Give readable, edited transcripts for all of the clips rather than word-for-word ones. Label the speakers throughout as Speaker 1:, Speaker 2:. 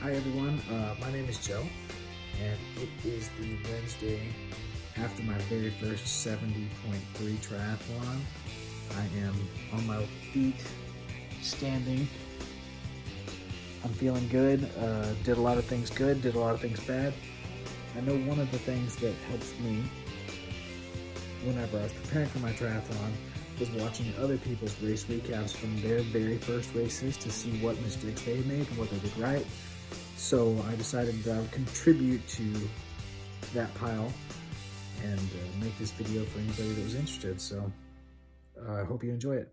Speaker 1: Hi everyone, my name is Joe, and it is the Wednesday after my very first 70.3 triathlon. I am on my feet, standing. I'm feeling good. Did a lot of things good, did a lot of things bad. I know one of the things that helps me whenever I was preparing for my triathlon was watching other people's race recaps from their very first races to see what mistakes they made and what they did right. So I decided that I would contribute to that pile and make this video for anybody that was interested. So I hope you enjoy it.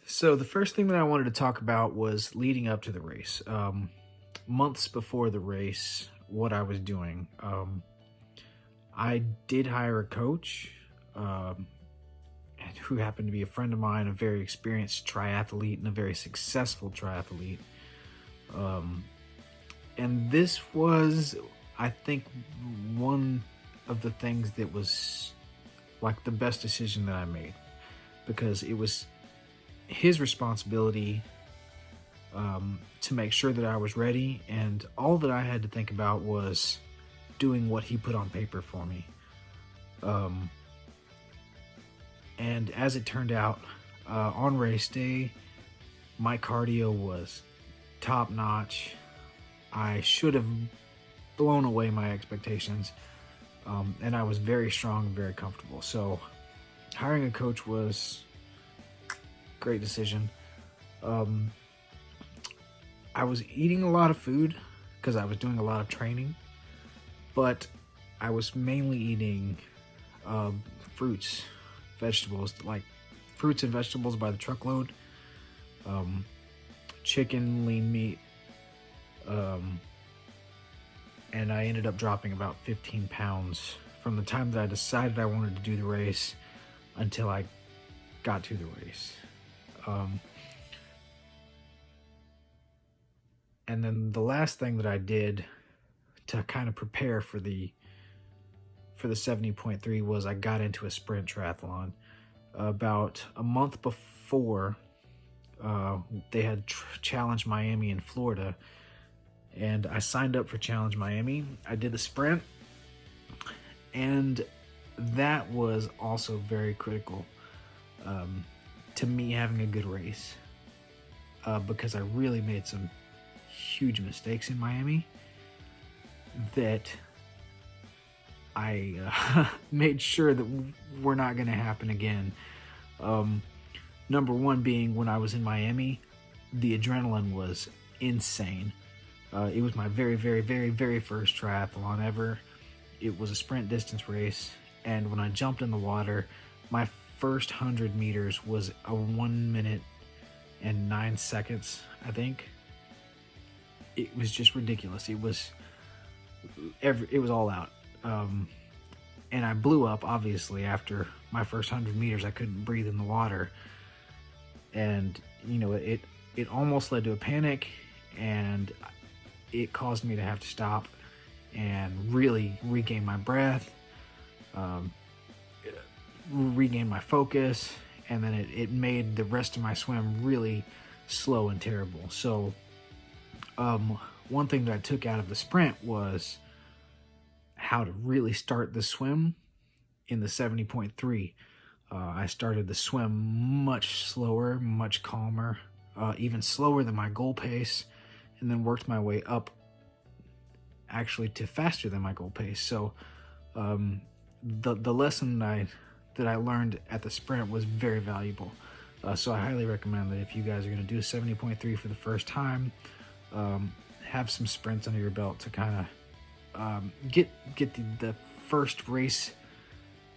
Speaker 1: So the first thing that I wanted to talk about was leading up to the race. Months before the race, what I was doing. I did hire a coach who happened to be a friend of mine, a very experienced triathlete and a very successful triathlete. And this was, I think, one of the things that was like the best decision that I made, because it was his responsibility to make sure that I was ready, and all that I had to think about was doing what he put on paper for me. And as it turned out, on race day, my cardio was top notch. I should have blown away my expectations, and I was very strong and very comfortable. So hiring a coach was great decision. I was eating a lot of food because I was doing a lot of training, but I was mainly eating fruits, vegetables, like fruits and vegetables by the truckload, chicken, lean meat, and I ended up dropping about 15 pounds from the time that I decided I wanted to do the race until I got to the race. And then the last thing that I did to kind of prepare for the 70.3 was I got into a sprint triathlon. About a month before, they had Challenge Miami in Florida, and I signed up for Challenge Miami. I did the sprint, and that was also very critical to me having a good race, because I really made some huge mistakes in Miami that I made sure that were not going to happen again. Number one being, when I was in Miami, the adrenaline was insane. It was my very, very, very, very first triathlon ever. It was a sprint distance race, and when I jumped in the water, my first 100 meters was a 1 minute and 9 seconds, I think. It was just ridiculous. It was all out. And I blew up, obviously, after my first 100 meters. I couldn't breathe in the water. And, you know, it almost led to a panic, and it caused me to have to stop and really regain my breath, regain my focus, and then it made the rest of my swim really slow and terrible. So one thing that I took out of the sprint was how to really start the swim in the 70.3. I started the swim much slower, much calmer, even slower than my goal pace, and then worked my way up actually to faster than my goal pace. So the lesson that I learned at the sprint was very valuable. So I highly recommend that if you guys are going to do a 70.3 for the first time, have some sprints under your belt to kind of get the first race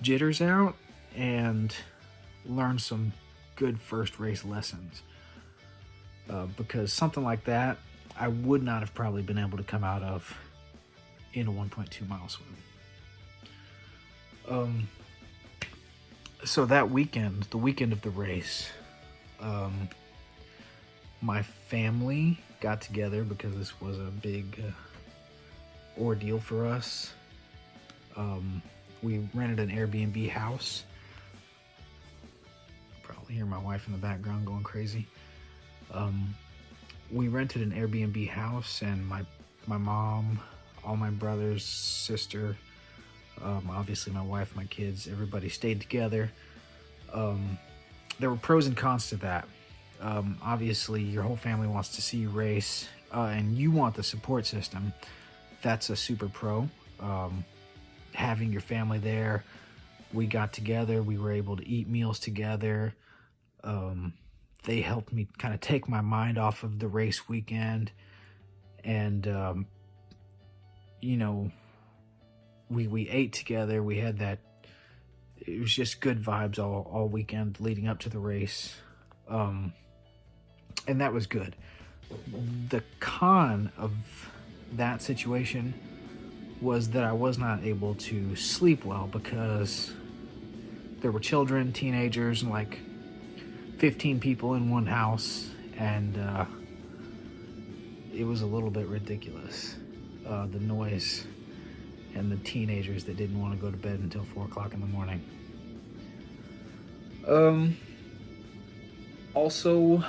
Speaker 1: jitters out and learn some good first race lessons. Because something like that, I would not have probably been able to come out of in a 1.2 mile swim. So that weekend, the weekend of the race, my family got together because this was a big ordeal for us. We rented an Airbnb house. Probably hear my wife in the background going crazy. We rented an Airbnb house, and my mom, all my brothers, sister, obviously my wife, my kids, everybody stayed together. There were pros and cons to that. Obviously, your whole family wants to see you race, and you want the support system. That's a super pro. Having your family there, we got together, we were able to eat meals together. They helped me kind of take my mind off of the race weekend, and we ate together. We had that. It was just good vibes all weekend leading up to the race, and that was good. The con of that situation was that I was not able to sleep well because there were children, teenagers, and like 15 people in one house, and it was a little bit ridiculous. The noise and the teenagers that didn't want to go to bed until 4 o'clock in the morning. Also,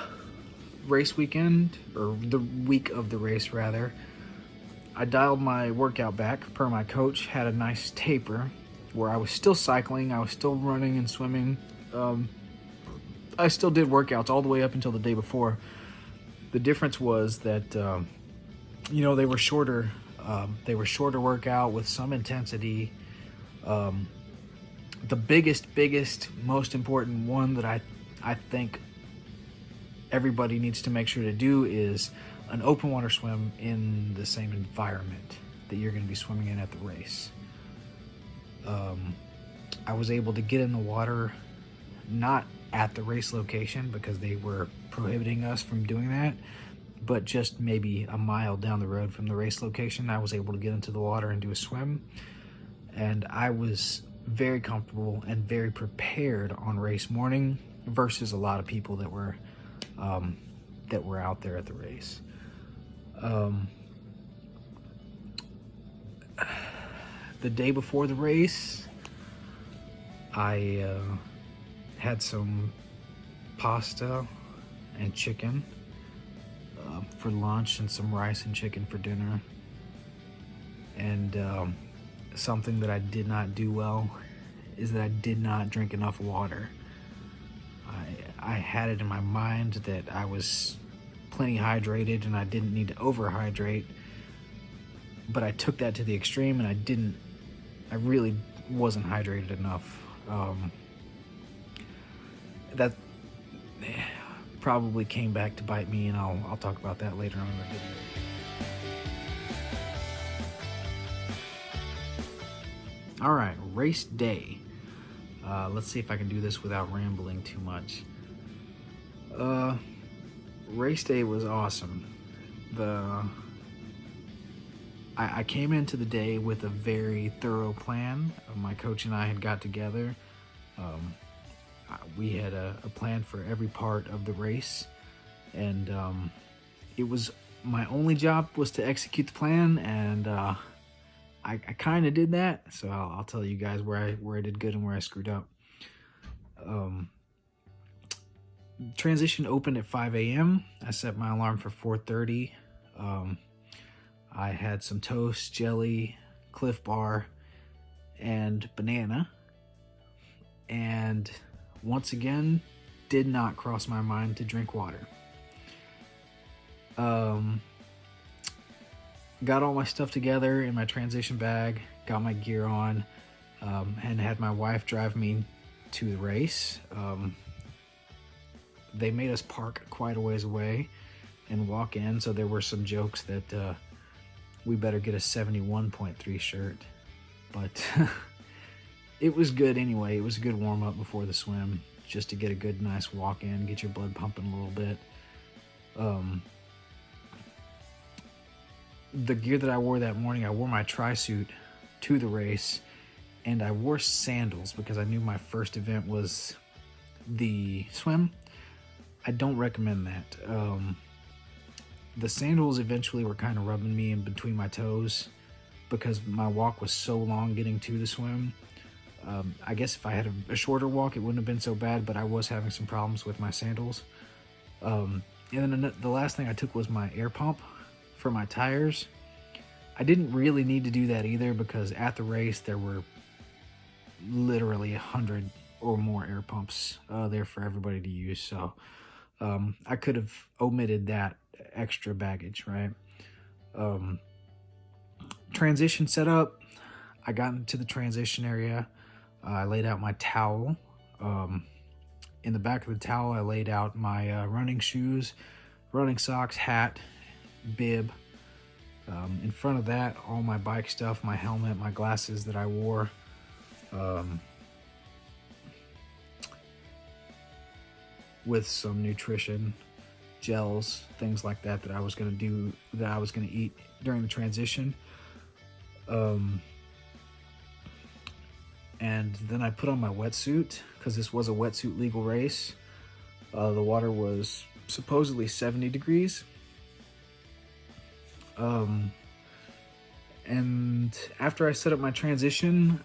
Speaker 1: race weekend, or the week of the race rather, I dialed my workout back per my coach, had a nice taper where I was still cycling, I was still running and swimming. I still did workouts all the way up until the day before. The difference was that, they were shorter. They were shorter workout with some intensity. The biggest, most important one that I think everybody needs to make sure to do is an open water swim in the same environment that you're going to be swimming in at the race. I was able to get in the water, not at the race location because they were prohibiting us from doing that, but just maybe a mile down the road from the race location, I was able to get into the water and do a swim. And I was very comfortable and very prepared on race morning versus a lot of people that were out there at the race. The day before the race, I had some pasta and chicken for lunch and some rice and chicken for dinner. And something that I did not do well is that I did not drink enough water. I had it in my mind that I was plenty hydrated and I didn't need to overhydrate, but I took that to the extreme and I really wasn't hydrated enough. That probably came back to bite me, and I'll talk about that later on in the video. All right, race day. Let's see if I can do this without rambling too much. Race day was awesome. I came into the day with a very thorough plan. My coach and I had got together. We had a plan for every part of the race, and it was my only job was to execute the plan, and I kind of did that. So I'll tell you guys where I did good and where I screwed up. Transition opened at 5 a.m. I set my alarm for 4:30. I had some toast, jelly, Cliff Bar, and banana. And once again, did not cross my mind to drink water. Got all my stuff together in my transition bag, got my gear on, and had my wife drive me to the race. They made us park quite a ways away and walk in, so there were some jokes that we better get a 71.3 shirt, but it was good anyway. It was a good warm-up before the swim, just to get a good, nice walk in, get your blood pumping a little bit. The gear that I wore that morning, I wore my tri-suit to the race, and I wore sandals because I knew my first event was the swim. I don't recommend that. The sandals eventually were kind of rubbing me in between my toes because my walk was so long getting to the swim. I guess if I had a shorter walk, it wouldn't have been so bad, but I was having some problems with my sandals. And then the last thing I took was my air pump for my tires. I didn't really need to do that either because at the race there were literally 100 or more air pumps there for everybody to use. So I could have omitted that extra baggage, right? Transition set up. I got into the transition area. I laid out my towel. In the back of the towel, I laid out my running shoes, running socks, hat, bib. In front of that, all my bike stuff, my helmet, my glasses that I wore. With some nutrition, gels, things like that that I was going to eat during the transition. And then I put on my wetsuit because this was a wetsuit legal race. The water was supposedly 70 degrees. And after I set up my transition,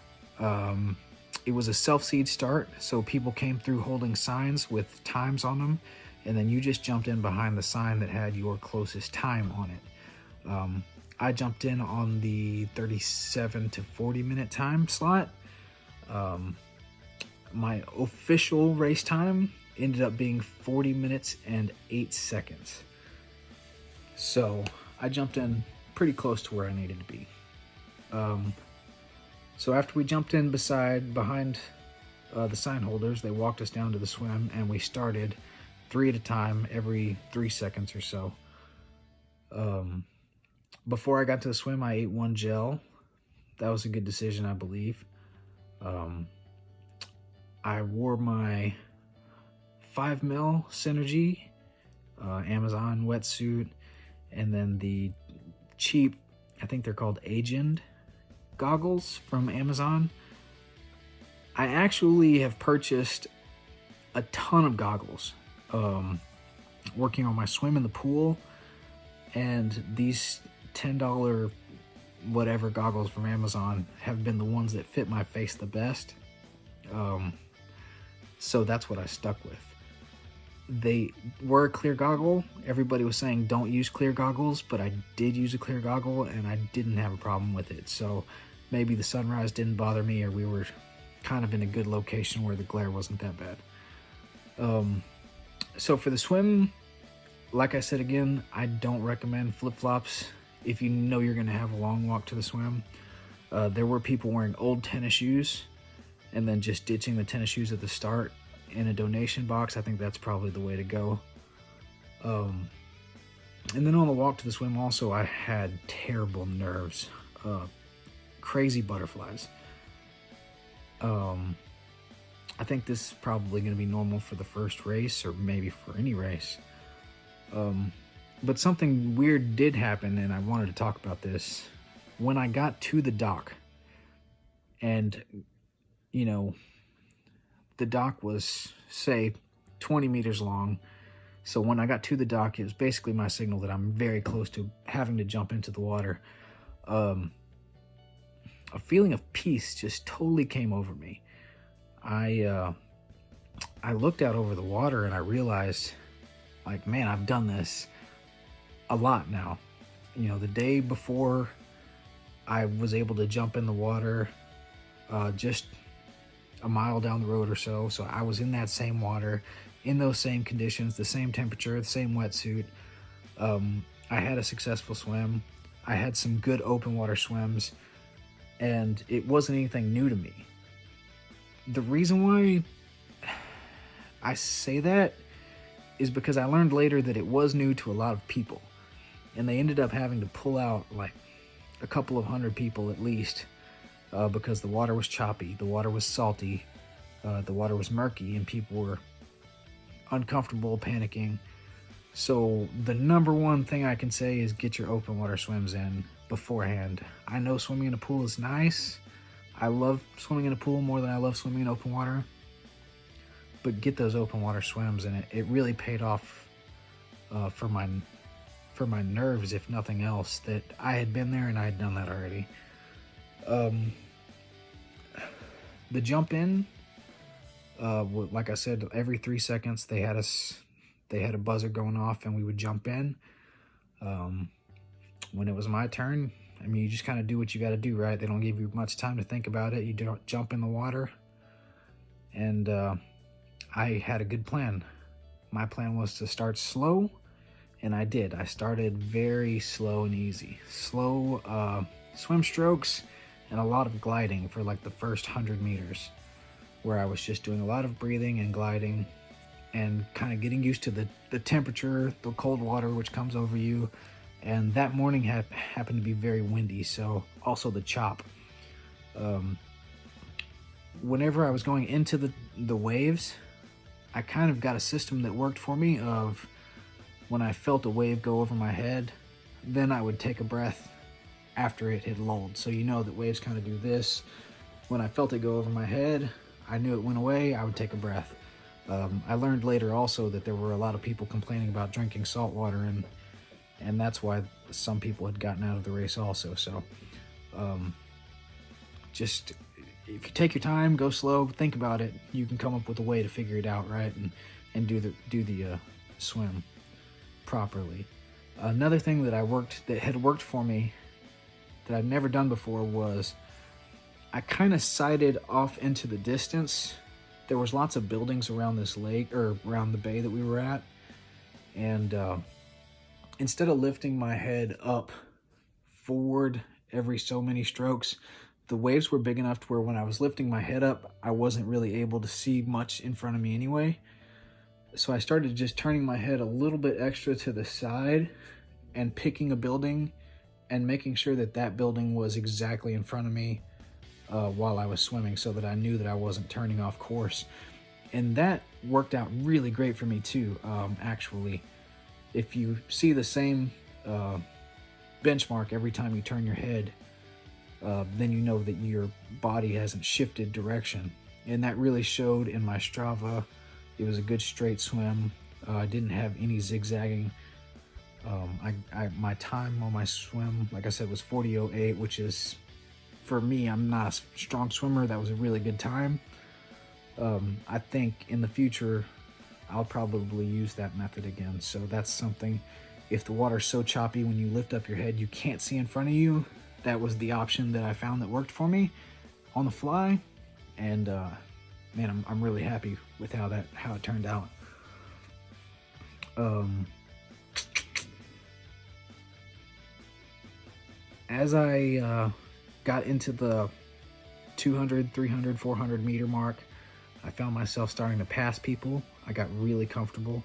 Speaker 1: it was a self-seed start, so people came through holding signs with times on them, and then you just jumped in behind the sign that had your closest time on it. I jumped in on the 37 to 40 minute time slot. My official race time ended up being 40 minutes and 8 seconds. So I jumped in pretty close to where I needed to be. So after we jumped in behind the sign holders, they walked us down to the swim, and we started 3 at a time every 3 seconds or so. Before I got to the swim, I ate 1 gel. That was a good decision, I believe. I wore my 5 mil Synergy Amazon wetsuit, and then the cheap, I think they're called Agent goggles from Amazon. I actually have purchased a ton of goggles working on my swim in the pool, and these $10 whatever goggles from Amazon have been the ones that fit my face the best. So that's what I stuck with. They were a clear goggle. Everybody was saying don't use clear goggles, but I did use a clear goggle and I didn't have a problem with it. So maybe the sunrise didn't bother me, or we were kind of in a good location where the glare wasn't that bad. So for the swim, like I said again, I don't recommend flip-flops if you know you're going to have a long walk to the swim. There were people wearing old tennis shoes and then just ditching the tennis shoes at the start in a donation box. I think that's probably the way to go. And then on the walk to the swim also, I had terrible nerves, crazy butterflies. I think this is probably going to be normal for the first race, or maybe for any race. But something weird did happen, and I wanted to talk about this. When I got to the dock, and, you know, the dock was, say, 20 meters long. So when I got to the dock, it was basically my signal that I'm very close to having to jump into the water. A feeling of peace just totally came over me. I looked out over the water and I realized, like, man, I've done this a lot now. You know, the day before I was able to jump in the water, just a mile down the road or so. So I was in that same water, in those same conditions, the same temperature, the same wetsuit. I had a successful swim. I had some good open water swims, and it wasn't anything new to me. The reason why I say that is because I learned later that it was new to a lot of people, and they ended up having to pull out like a couple of hundred people at least, because the water was choppy, the water was salty, the water was murky, and people were uncomfortable, panicking. So the number one thing I can say is get your open water swims in beforehand. I know swimming in a pool is nice. I love swimming in a pool more than I love swimming in open water. But get those open water swims, and it really paid off for my nerves, if nothing else, that I had been there and I had done that already. The jump in, like I said, every 3 seconds they had a buzzer going off and we would jump in. When it was my turn, I mean, you just kind of do what you got to do, right? They don't give you much time to think about it. You don't jump in the water. And I had a good plan. My plan was to start slow, and I did. I started very slow and easy. Slow swim strokes and a lot of gliding for like the first 100 meters, where I was just doing a lot of breathing and gliding and kind of getting used to the temperature, the cold water which comes over you. And that morning happened to be very windy, so also the chop. Whenever I was going into the waves, I kind of got a system that worked for me of when I felt a wave go over my head, then I would take a breath after it had lulled. So you know that waves kind of do this. When I felt it go over my head, I knew it went away, I would take a breath. I learned later also that there were a lot of people complaining about drinking salt water, and that's why some people had gotten out of the race also. So just if you take your time, go slow, think about it, you can come up with a way to figure it out, right? And do the swim properly. Another thing that had worked for me that I'd never done before was I kind of sighted off into the distance. There was lots of buildings around this lake, or around the bay that we were at, and instead of lifting my head up forward every so many strokes, the waves were big enough to where when I was lifting my head up, I wasn't really able to see much in front of me anyway. So I started just turning my head a little bit extra to the side and picking a building and making sure that building was exactly in front of me while I was swimming, so that I knew that I wasn't turning off course. And that worked out really great for me too, actually. If you see the same benchmark every time you turn your head, then you know that your body hasn't shifted direction. And that really showed in my Strava. It was a good straight swim. I didn't have any zigzagging. My time on my swim, like I said, was 40:08, which is, for me, I'm not a strong swimmer. That was a really good time. I think in the future, I'll probably use that method again. So that's something, if the water's so choppy when you lift up your head you can't see in front of you, that was the option that I found that worked for me on the fly. And man, I'm really happy with how it turned out. As I got into the 200, 300, 400 meter mark, I found myself starting to pass people. I got really comfortable.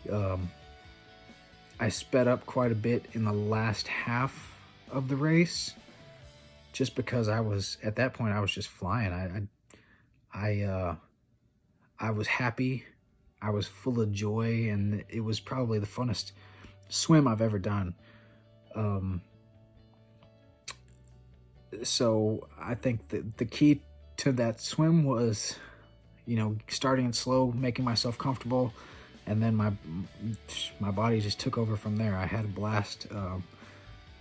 Speaker 1: I sped up quite a bit in the last half of the race, just because at that point I was just flying. I was happy. I was full of joy, and it was probably the funnest swim I've ever done. So I think that the key to that swim was, starting it slow, making myself comfortable, and then my body just took over from there. I had a blast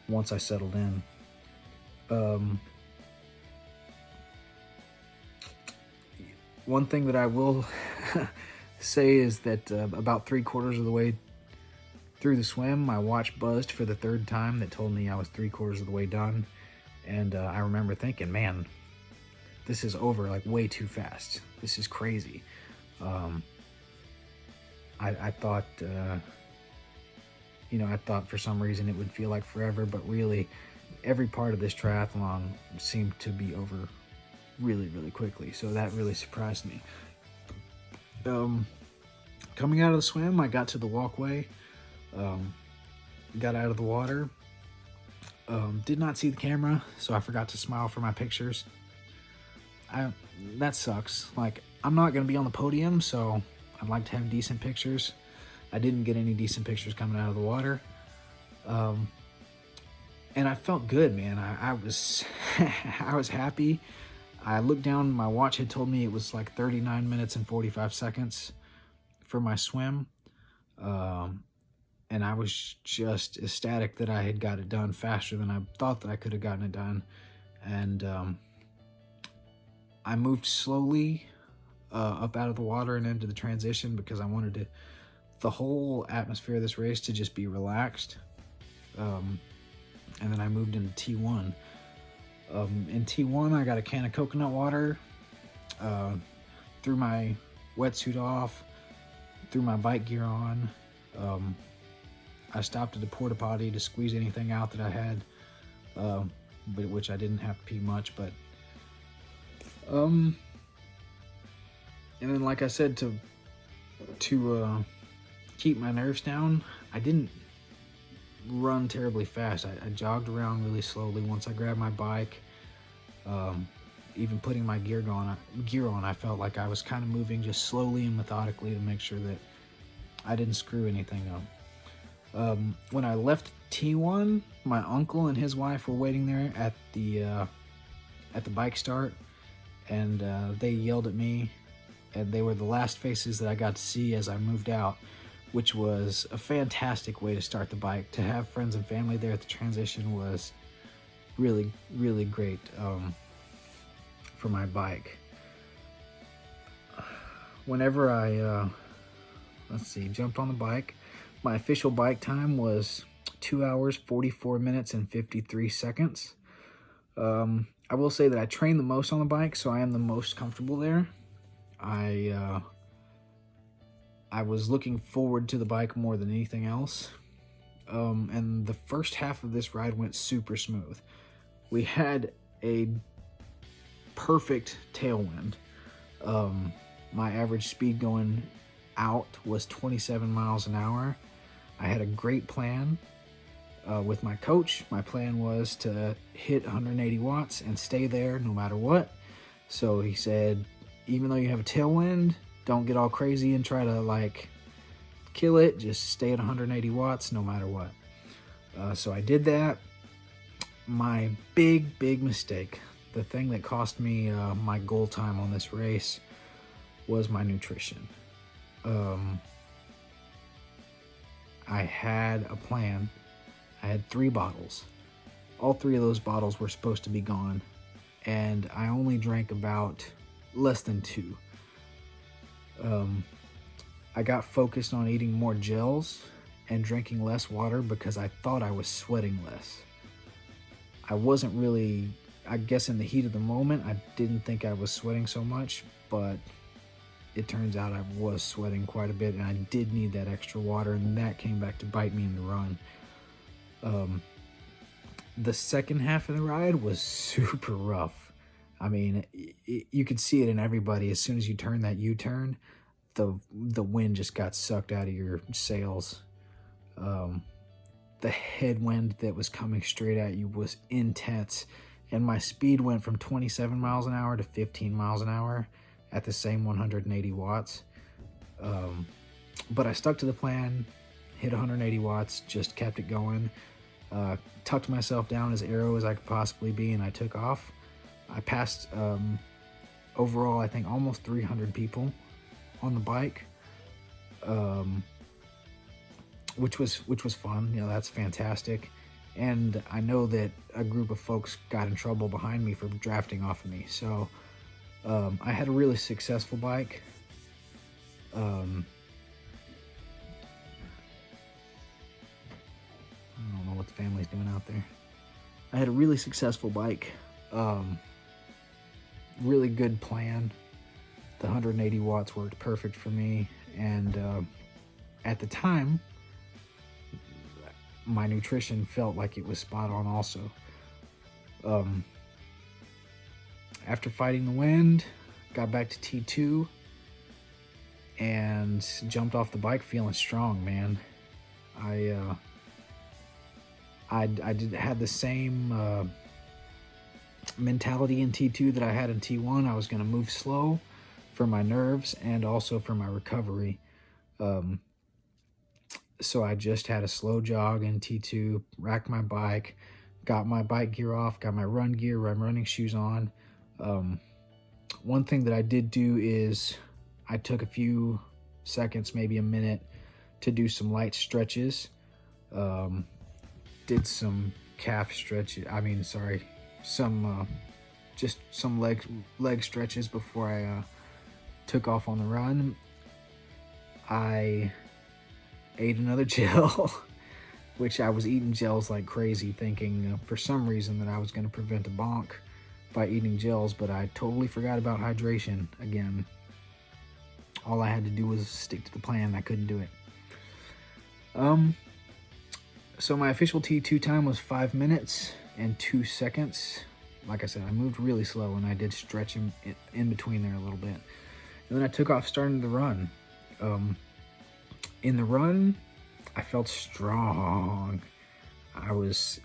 Speaker 1: once I settled in. One thing that I will say is that about 3/4 of the way through the swim, my watch buzzed for the third time. That told me I was 3/4 of the way done. And I remember thinking, man, this is over like way too fast. This is crazy. I thought, I thought for some reason it would feel like forever, but really every part of this triathlon seemed to be over really, really quickly. So that really surprised me. Coming out of the swim, I got to the walkway, got out of the water. Did not see the camera, so I forgot to smile for my pictures. That sucks. Like, I'm not going to be on the podium, so I'd like to have decent pictures. I didn't get any decent pictures coming out of the water. And I felt good, man. I was I was happy. I looked down, my watch had told me it was like 39 minutes and 45 seconds for my swim. And I was just ecstatic that I had got it done faster than I thought that I could have gotten it done. And I moved slowly up out of the water and into the transition because I wanted the whole atmosphere of this race to just be relaxed. And then I moved into T1. In T1, I got a can of coconut water, threw my wetsuit off, threw my bike gear on. I stopped at the porta potty to squeeze anything out that I had, but which I didn't have to pee much. But and then, like I said, to keep my nerves down, I didn't run terribly fast. I jogged around really slowly once I grabbed my bike. Even putting my gear on, I felt like I was kind of moving just slowly and methodically to make sure that I didn't screw anything up. When I left T1, my uncle and his wife were waiting there at the bike start, and they yelled at me, and they were the last faces that I got to see as I moved out, which was a fantastic way to start the bike. To have friends and family there at the transition was really, really great for my bike. Whenever I, jumped on the bike, my official bike time was 2 hours, 44 minutes, and 53 seconds. I will say that I train the most on the bike, so I am the most comfortable there. I was looking forward to the bike more than anything else. And the first half of this ride went super smooth. We had a perfect tailwind. My average speed going out was 27 miles an hour. I had a great plan with my coach. My plan was to hit 180 watts and stay there no matter what. So he said, even though you have a tailwind, don't get all crazy and try to kill it. Just stay at 180 watts no matter what. So I did that. My big mistake, the thing that cost me my goal time on this race, was my nutrition. I had a plan. I had 3 bottles. All 3 of those bottles were supposed to be gone, and I only drank about less than 2. I got focused on eating more gels and drinking less water because I thought I was sweating less. I wasn't really, I guess in the heat of the moment, I didn't think I was sweating so much, but it turns out I was sweating quite a bit, and I did need that extra water, and that came back to bite me in the run. The second half of the ride was super rough. I mean, you could see it in everybody. As soon as you turn that U-turn, the wind just got sucked out of your sails. The headwind that was coming straight at you was intense, and my speed went from 27 miles an hour to 15 miles an hour at the same 180 watts. But I stuck to the plan, hit 180 watts, just kept it going, tucked myself down as aero as I could possibly be, and I took off. I passed, overall, I think almost 300 people on the bike, which was fun. You know, that's fantastic. And I know that a group of folks got in trouble behind me for drafting off of me. So I had a really successful bike. I don't know what the family's doing out there. I had a really successful bike. Really good plan. The 180 watts worked perfect for me. And at the time, my nutrition felt like it was spot on also. After fighting the wind, got back to T2 and jumped off the bike feeling strong, man. I had the same mentality in T2 that I had in T1. I was going to move slow for my nerves and also for my recovery. So I just had a slow jog in T2, racked my bike, got my bike gear off, got my run gear, my running shoes on, One thing that I did do is I took a few seconds, maybe a minute, to do some light stretches. Did some calf stretches. Just some leg stretches before I took off on the run. I ate another gel, which I was eating gels like crazy, thinking for some reason that I was going to prevent a bonk by eating gels, but I totally forgot about hydration again. All I had to do was stick to the plan. I couldn't do it. So my official T2 time was 5 minutes and 2 seconds. Like I said, I moved really slow, and I did stretch in between there a little bit. And then I took off starting the run. In the run, I felt strong. I was,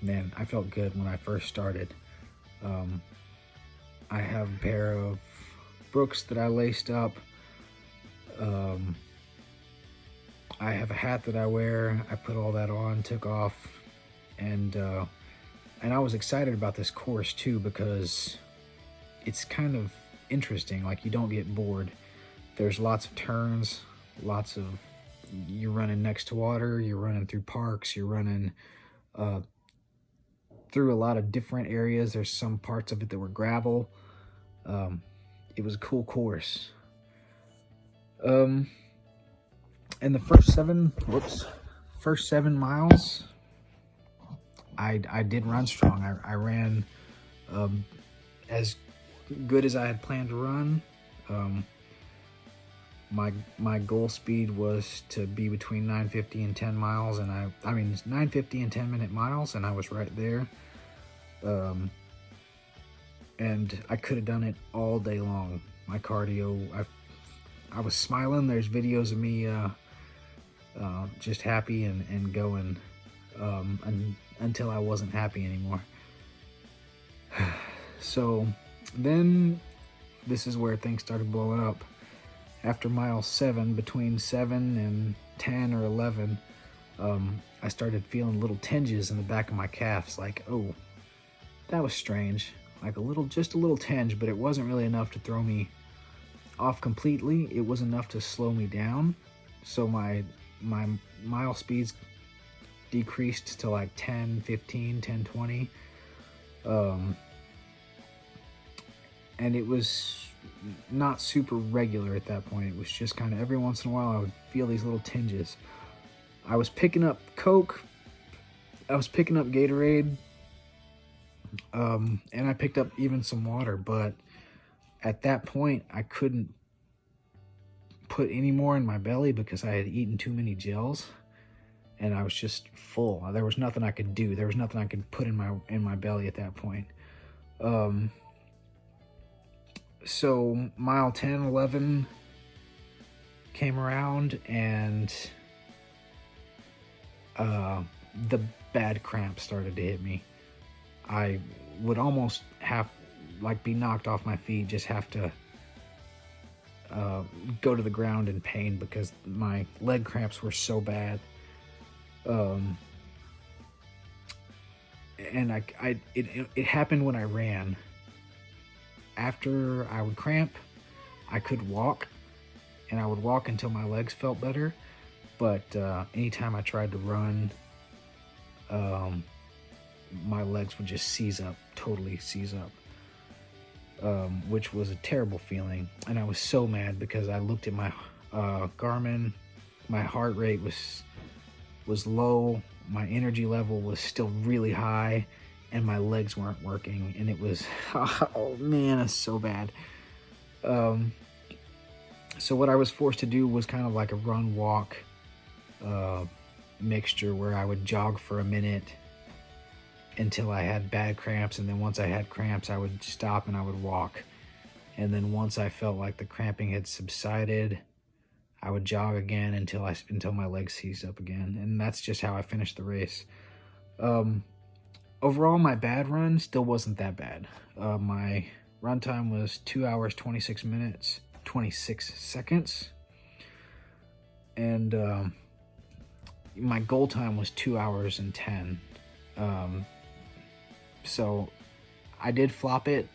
Speaker 1: man, I felt good when I first started. I have a pair of Brooks that I laced up. I have a hat that I wear. I put all that on, took off, and I was excited about this course too, because it's kind of interesting. Like, you don't get bored. There's lots of turns, you're running next to water, you're running through parks, you're running through a lot of different areas. There's some parts of it that were gravel. It was a cool course. And the first 7 miles, I did run strong. I ran as good as I had planned to run. My goal speed was to be between 9:50 and 10 miles, and I mean 9:50 and 10-minute miles, and I was right there. And I could have done it all day long. My cardio, I was smiling. There's videos of me just happy and going until I wasn't happy anymore. So then this is where things started blowing up. After mile 7, between 7 and 10 or 11, I started feeling little tinges in the back of my calves. Like, oh, that was strange. Like just a little tinge, but it wasn't really enough to throw me off completely. It was enough to slow me down. So my mile speeds decreased to like 10, 15, 10, 20. And it was not super regular at that point. It was just kind of every once in a while I would feel these little tinges. I was picking up Coke, I was picking up Gatorade, and I picked up even some water, but at that point I couldn't put any more in my belly because I had eaten too many gels, and I was just full. There was nothing I could do. There was nothing I could put in my belly at that point. So mile 10, 11 came around, and the bad cramps started to hit me. I would almost be knocked off my feet, just have to go to the ground in pain because my leg cramps were so bad. And it happened when I ran. After I would cramp, I could walk, and I would walk until my legs felt better. But anytime I tried to run, my legs would just totally seize up, which was a terrible feeling. And I was so mad because I looked at my Garmin. My heart rate was low, my energy level was still really high, and my legs weren't working, and it was, oh man, it's so bad. So what I was forced to do was kind of like a run-walk mixture, where I would jog for a minute until I had bad cramps, and then once I had cramps, I would stop and I would walk. And then once I felt like the cramping had subsided, I would jog again until my legs seized up again. And that's just how I finished the race. Overall, my bad run still wasn't that bad. My run time was 2 hours, 26 minutes, 26 seconds. And my goal time was 2 hours and 10. So I did flop it,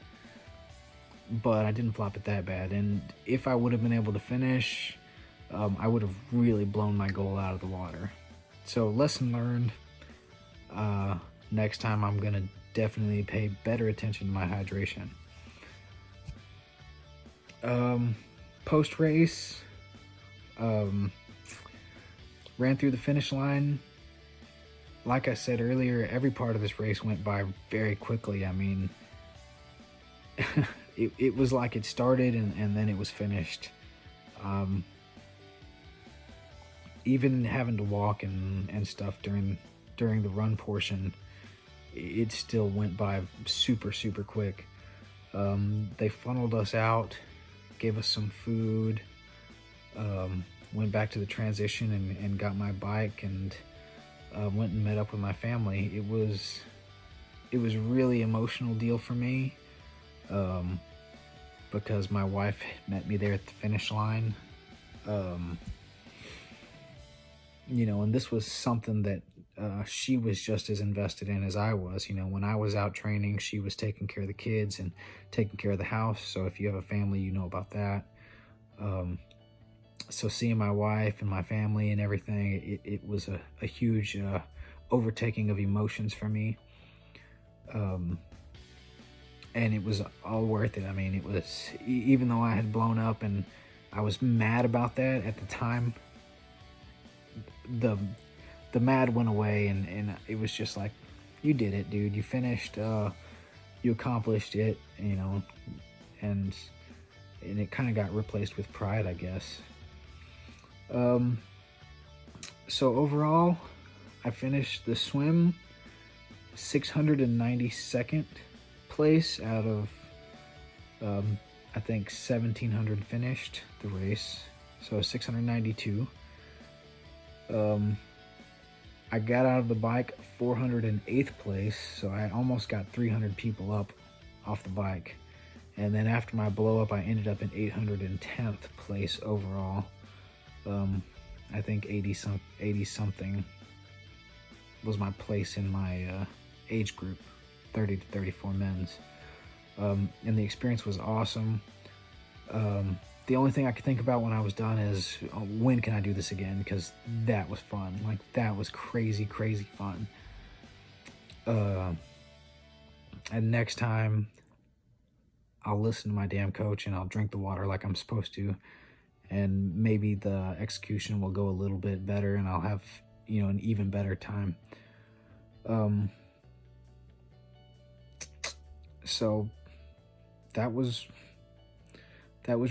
Speaker 1: but I didn't flop it that bad. And if I would have been able to finish, I would have really blown my goal out of the water. So lesson learned. Next time I'm gonna definitely pay better attention to my hydration. Post race, ran through the finish line. Like I said earlier, every part of this race went by very quickly. I mean, it was like it started and then it was finished. Even having to walk and stuff during the run portion, it still went by super quick. They funneled us out, gave us some food, went back to the transition and got my bike, and went and met up with my family. It was really emotional deal for me, because my wife met me there at the finish line. You know, and this was something that she was just as invested in as I was. You know, when I was out training, she was taking care of the kids and taking care of the house. So if you have a family, you know about that. So seeing my wife and my family and everything, it was a huge overtaking of emotions for me. And it was all worth it. I mean, it was, even though I had blown up and I was mad about that at the time, the mad went away, and it was just like, you did it, dude. You finished, you accomplished it, you know, and it kind of got replaced with pride, I guess. So overall, I finished the swim 692nd place out of, I think 1,700 finished the race, so 692. I got out of the bike 408th place, so I almost got 300 people up off the bike. And then after my blow up, I ended up in 810th place overall. I think 80 something was my place in my age group, 30 to 34 men's. And the experience was awesome. The only thing I could think about when I was done is, when can I do this again? Because that was fun. Like, that was crazy fun. And next time, I'll listen to my damn coach and I'll drink the water like I'm supposed to. And maybe the execution will go a little bit better and I'll have, you know, an even better time. So that was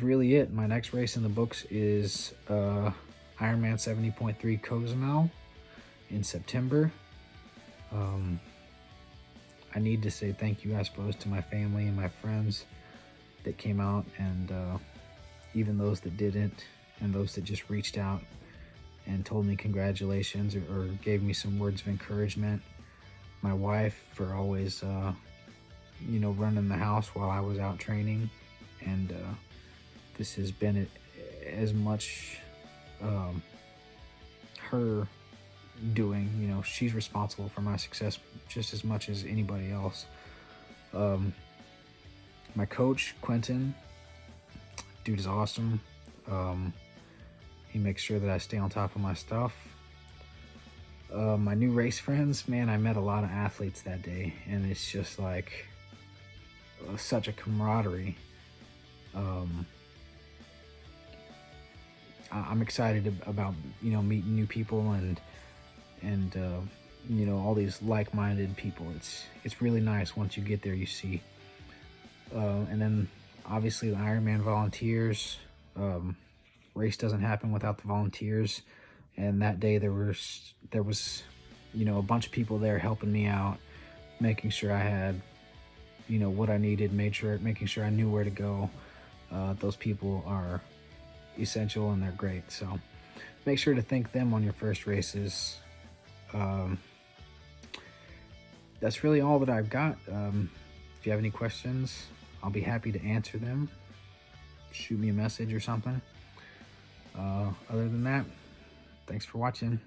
Speaker 1: really it. My next race in the books is Ironman 70.3 Cozumel in September. I need to say thank you, I suppose, to my family and my friends that came out, and even those that didn't, and those that just reached out and told me congratulations or gave me some words of encouragement. My wife for always, you know, running the house while I was out training, and this has been as much her doing. You know, she's responsible for my success just as much as anybody else. My coach, Quentin, dude is awesome. He makes sure that I stay on top of my stuff. My new race friends, man, I met a lot of athletes that day, and it's just like such a camaraderie. I'm excited about, you know, meeting new people and you know, all these like-minded people. It's really nice once you get there, you see. And then obviously the Ironman volunteers. Race doesn't happen without the volunteers, and that day there was, you know, a bunch of people there helping me out, making sure I had, you know, what I needed, making sure I knew where to go. Those people are essential and they're great, so make sure to thank them on your first races. That's really all that I've got. If you have any questions, I'll be happy to answer them. Shoot me a message or something. Other than that, thanks for watching.